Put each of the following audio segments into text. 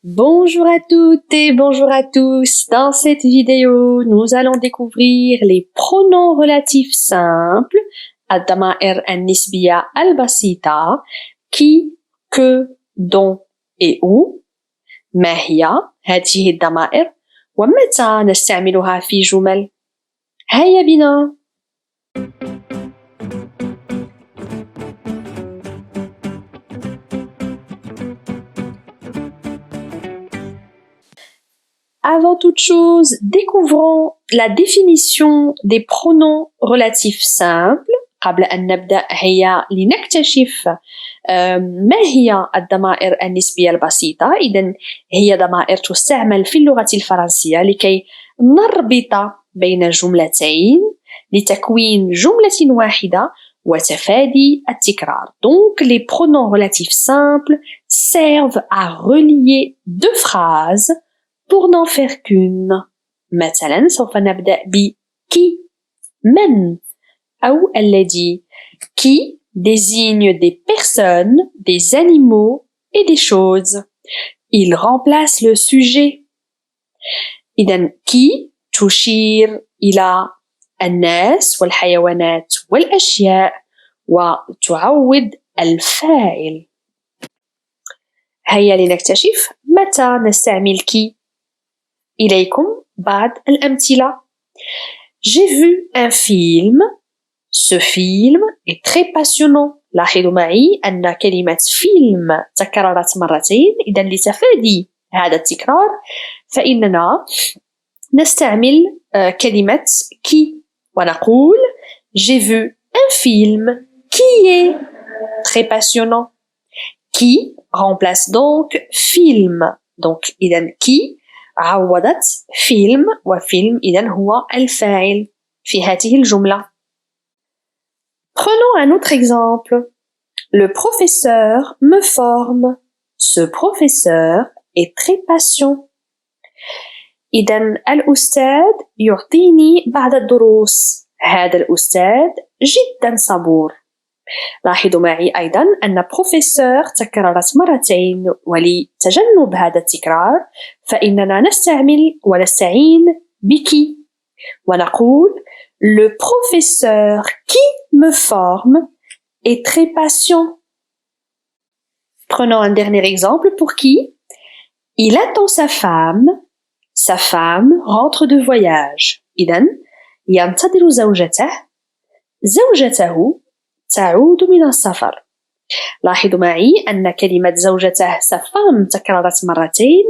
Bonjour à toutes et bonjour à tous. Dans cette vidéo, nous allons découvrir les pronoms relatifs simples, الضمائر النسبية البسيطة, qui, que, dont et où. ما هي هذه الضمائر ومتى نستعملها في جمل؟ هيا بنا. Avant toute chose, découvrons la définition des pronoms relatifs simples. قبل أن نبدأ هيا لنكتشف ما هي الضمائر النسبية البسيطة. إذن هي ضمائر تستعمل في اللغة الفرنسية لكي نربط بين جملتين لتكوين جملة واحدة وتفادي التكرار. Donc, les pronoms relatifs simples servent à relier deux phrases pour n'en faire qu'une. مثلا سوف نبدأ ب qui, من أو الذي, qui désigne des personnes, des animaux et des choses. Il remplace le sujet. إذن qui تشير إلى الناس والحيوانات والأشياء وتعوض الفاعل. هيا لنكتشف متى نستعمل qui. إليكم بعض الأمثلة. J'ai vu un film. Ce film est très passionnant. لاحظوا معي أن كلمة فيلم تكررت مرتين. إذا لتفادي هذا التكرار فإننا نستعمل كلمة qui ونقول J'ai vu un film qui est très passionnant. Qui remplace donc film. Donc إذا qui عوضت فيلم وفيلم إذن هو الفاعل في هذه الجملة. Prenons un autre exemple. Le professeur me forme. Ce professeur est très patient. إذن الأستاذ يعطيني بعض الدروس. هذا الأستاذ جدا صبور. لاحظوا معي أيضا أن professeur تكررت مرتين ولتجنب هذا التكرار فإننا نستعين بكي ونقول Le professeur qui me forme est très patient. Prenons un dernier exemple pour qui. Il attend sa femme. Sa femme rentre de voyage. إذن ينتظر زوجته. زوجته تعود من السفر. لاحظوا معي أن كلمة زوجته sa femme تكررت مرتين.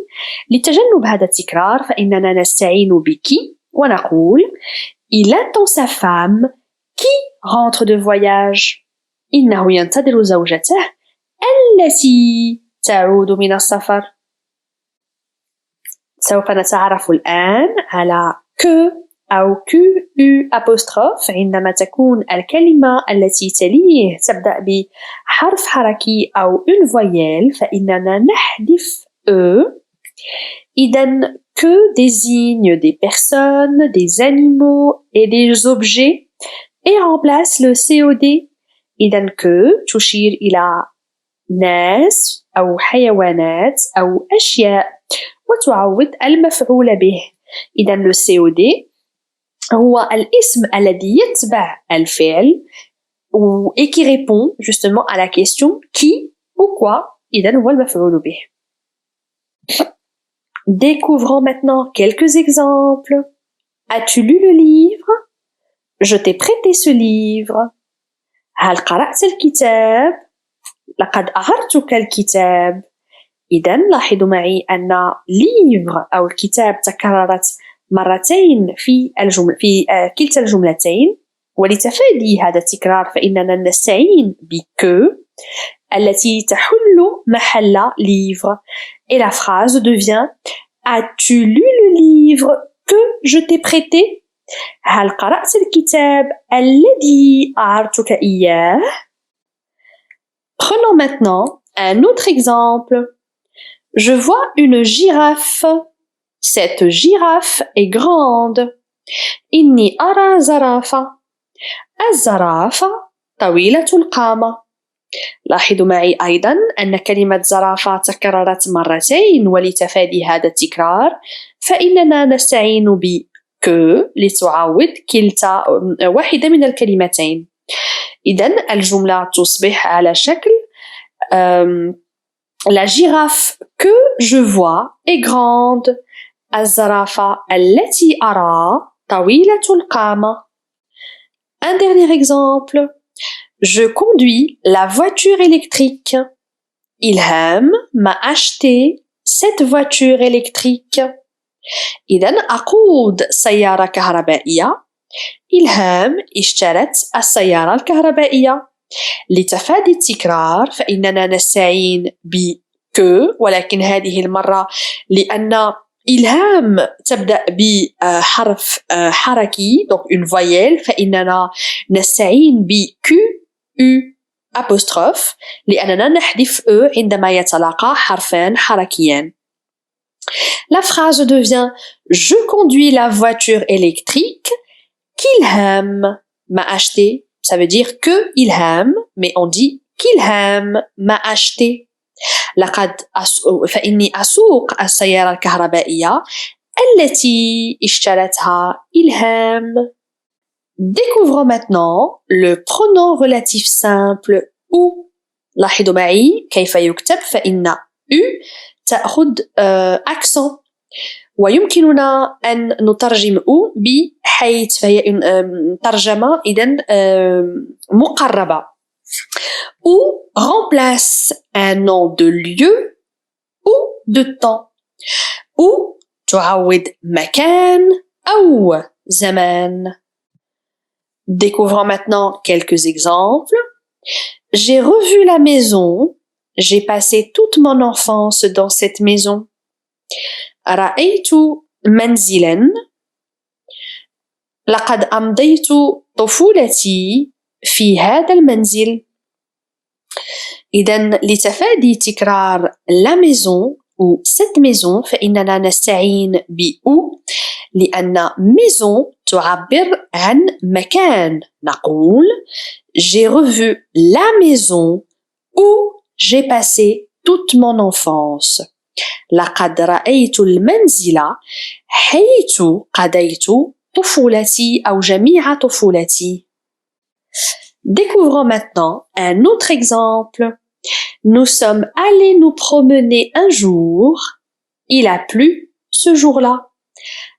لتجنب هذا التكرار فإننا نستعين بكي ونقول Il attend sa femme qui rentre de voyage. إنه ينتظر زوجته التي تعود من السفر. سوف نتعرف الآن على que أو QU' عندما تكون الكلمة التي تليه تبدأ بحرف حركي أو une voyelle فإننا نحذف E. إذن que désigne des personnes, des animaux et des objets et remplace le COD. إذن que تشير إلى ناس أو حيوانات أو أشياء وتعوض المفعول به. إذن le COD هو الاسم الذي يتبع الفعل et qui répond justement à la question qui ou quoi. إذن هو المفعول به. Découvrons maintenant quelques exemples. As-tu lu le livre? Je t'ai prêté ce livre. هل قرأت الكتاب؟ لقد أعرتك الكتاب. إذن لاحظوا معي أن livre أو الكتاب تكررت مرتين في كلتا الجملتين ولتفادي هذا التكرار فإننا نستعين que التي تحل محل livre et la phrase devient As-tu lu le livre que je t'ai prêté? هل قرأت الكتاب الذي أعرتك إياه؟ Prenons maintenant un autre exemple. Je vois une girafe. Cette girafe est grande. إني أرى زرافة. الزرافة طويلة القامة. لاحظوا معي أيضا أن كلمة زرافة تكررت مرتين، ولتفادي هذا التكرار فإننا نستعين ب que لتعوض كلتا واحدة من الكلمتين. إذن الجملة تصبح على شكل La girafe que je vois est grande. الزرافة التي أرى طويلة القامة. Un dernier exemple. Je conduis la voiture électrique. إلهام m'a acheté cette voiture électrique. إذن أقود سيارة كهربائية. إلهام اشترت السيارة الكهربائية. لتفادي التكرار فإننا نستعين ب que، ولكن هذه المرة لأن إلهام تبدأ بحرف حركي donc une voyelle فإننا نستعين ب Q U apostrophe لأننا نحذف E عندما يتلاقى حرفان حركيان. La phrase devient Je conduis la voiture électrique qu'Ilham m'a acheté. Ça veut dire que Ilham, mais on dit qu'Ilham m'a acheté. فإني أسوق السيارة الكهربائية التي اشترتها إلهام. Découvrons maintenant le pronom relatif simple ou. لاحظوا معي كيف يكتب فإن U تأخذ accent ويمكننا أن نترجم أو بحيث فهي ترجمة إذن مقربة. Ou remplace un nom de lieu ou de temps. Ou تعوض مكان أو زمان. Découvrons maintenant quelques exemples. J'ai revu la maison. J'ai passé toute mon enfance dans cette maison. رأيت منزلاً. لقد أمضيت طفولتي في هذا المنزل. إذن لتفادي تكرار la maison أو cette maison فإننا نستعين ب ou لأن maison تعبر عن مكان. نقول J'ai revu la maison où j'ai passé toute mon enfance. لقد رأيت المنزل حيث قضيت طفولتي أو جميع طفولتي. Découvrons maintenant un autre exemple. Nous sommes allés nous promener un jour. Il a plu ce jour-là.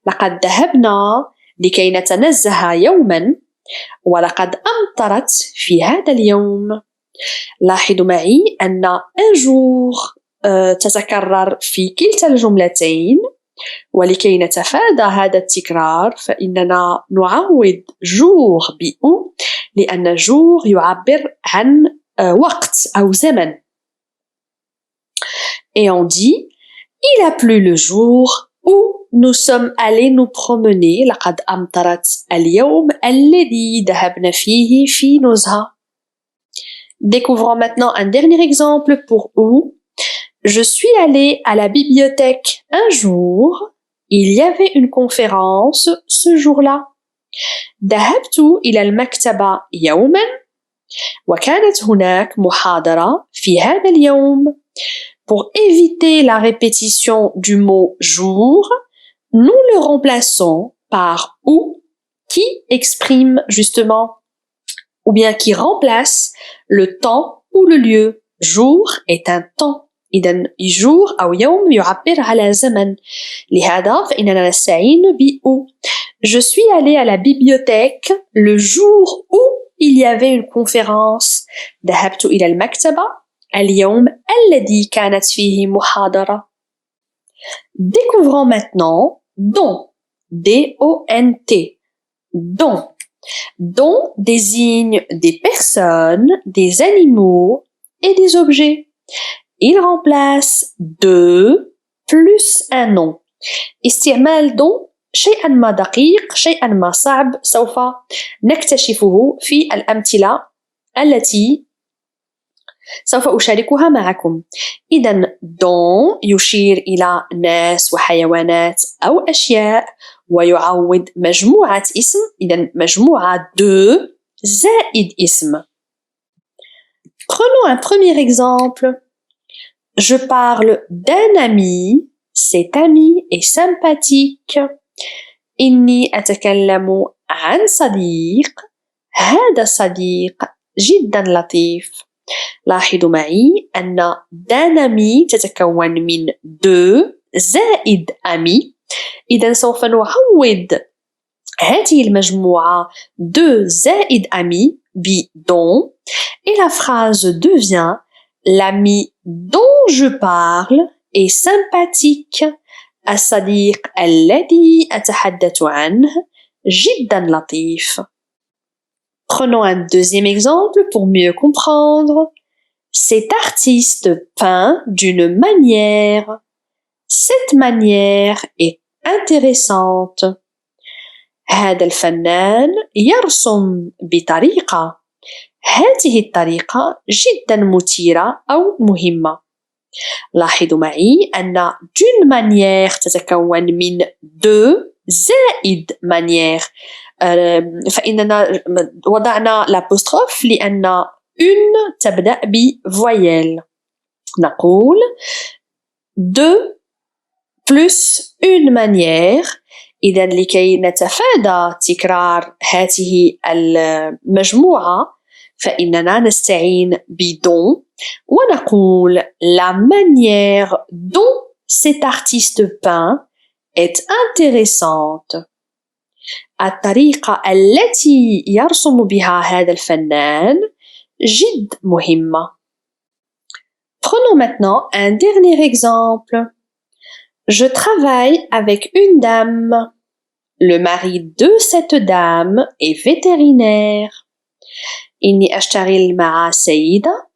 لقد ذهبنا لكي نتنزه يوماً ولقد أمطرت في هذا اليوم. لاحظوا معي أن un jour تتكرر في كلتا الجملتين ولكي نتفادى هذا التكرار فإننا نعوض jour ب ou لأن jour يعبر عن وقت أو زمن. Et on dit Il a plu le jour où nous sommes allés nous promener. لقد أمطرت اليوم الذي ذهبنا فيه في نزهة. Découvrons maintenant un dernier exemple pour où. Je suis allée à la bibliothèque un jour. Il y avait une conférence ce jour-là. ذهبت إلى المكتبة يوماً وكانت هناك محاضرة في هذا اليوم. Pour éviter la répétition du mot jour, nous le remplaçons par ou qui exprime justement ou bien qui remplace le temps ou le lieu. Jour est un temps. إذن jour أو يوم يعبر على زمن. لهذا فإننا نستعين ب ou. Je suis allée à la bibliothèque le jour où il y avait une conférence. ذهبت إلى المكتبة اليوم الذي كانت فيه محاضرة. Découvrons maintenant dont. D-O-N-T. Dont. Dont désigne des personnes, des animaux et des objets. Il remplace de plus un nom. استعمال dont شيئاً ما دقيق شيئاً ما صعب سوف نكتشفه في الأمثلة التي سوف أشاركها معكم. إذن dont يشير إلى ناس وحيوانات أو أشياء ويعوض مجموعة اسم. إذن مجموعة de زائد اسم. Prenons un premier exemple. Je parle d'un ami, cet ami est sympathique. إني أتكلم عن صديق، هذا الصديق جدا لطيف. لاحظوا معي أن d'un ami تتكون من deux زائد ami. إذا سوف نعوض هذه المجموعة deux زائد ami ب dont et la phrase devient l'ami dont je parle est sympathique. الصديق الذي أتحدث عنه جدا لطيف. Prenons un deuxième exemple pour mieux comprendre. Cet artiste peint d'une manière. Cette manière est intéressante. هذا الفنان يرسم بطريقة. هذه الطريقة جدا مثيرة أو مهمة. لاحظوا معي أن d'une manière تتكون من deux زائد manière. فإننا وضعنا l'apostrophe لأن une تبدأ بvoyelle. نقول deux plus une manière. إذا لكي نتفادى تكرار هذه المجموعة فإننا نستعين بدون ونقول la manière dont cet artiste peint est intéressante. الطريقة التي يرسم بها هذا الفنان جد مهمة. Prenons maintenant un dernier exemple. Je travaille avec une dame. Le mari de cette dame est vétérinaire. إني أشتغل مع سيدة.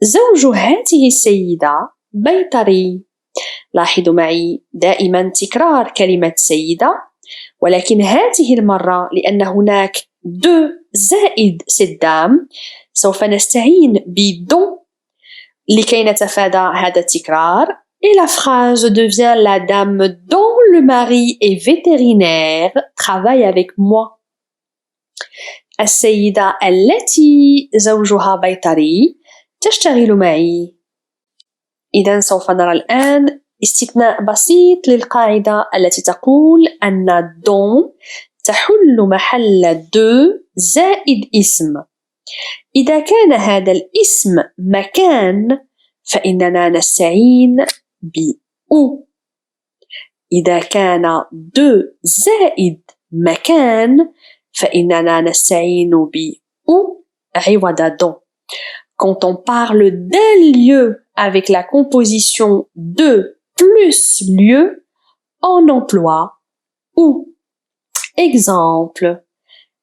زوج هذه السيدة بيطري. لاحظوا معي دائما تكرار كلمة سيدة ولكن هذه المرة لأن هناك deux زائد cette dame سوف نستعين بدون لكي نتفادى هذا التكرار et la phrase devient la dame dont le mari est vétérinaire travaille avec moi. السيدة التي زوجها بيطري تشتغل معي. إذا سوف نرى الآن استثناء بسيط للقاعدة التي تقول أن dont تحل محل de زائد اسم. إذا كان هذا الاسم مكان فإننا نستعين ب où. إذا كان de زائد مكان فإننا نستعين ب où عوض dont. Quand on parle d'un lieu avec la composition de plus lieu, on emploie où. Exemple,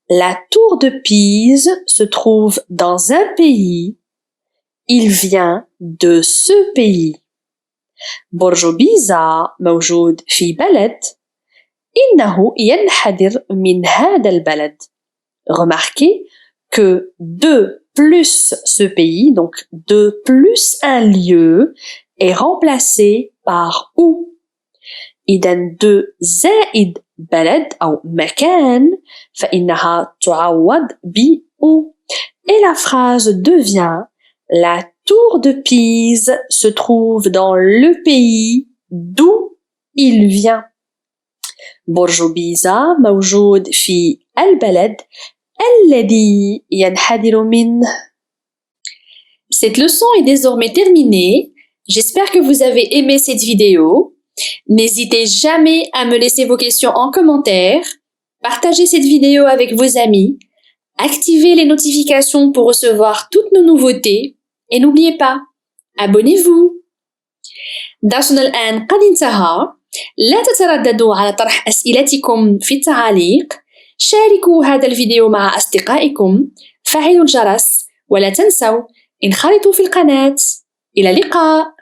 la tour de Pise se trouve dans un pays. Il vient de ce pays. برج بيزا موجود في بلد. إنه ينحدر من هذا البلد. Remarquez que de plus ce pays, donc de plus un lieu, est remplacé par où. إذا de زائد بلد أو مكان فإنها تعوض ب où. Et la phrase devient la tour de Pise se trouve dans le pays d'où il vient. برج بيزا موجود في البلد الذي ينحدر منه. Cette leçon est désormais terminée. J'espère que vous avez aimé cette vidéo. N'hésitez jamais à me laisser vos questions en commentaire. Partagez cette vidéo avec vos amis. Activez les notifications pour recevoir toutes nos nouveautés. Et n'oubliez pas, abonnez-vous. درسنا الآن قد انتهى. لا تترددوا على طرح أسئلتكم في التعاليق. شاركوا هذا الفيديو مع أصدقائكم. فعلوا الجرس ولا تنسوا انخرطوا في القناة. إلى اللقاء.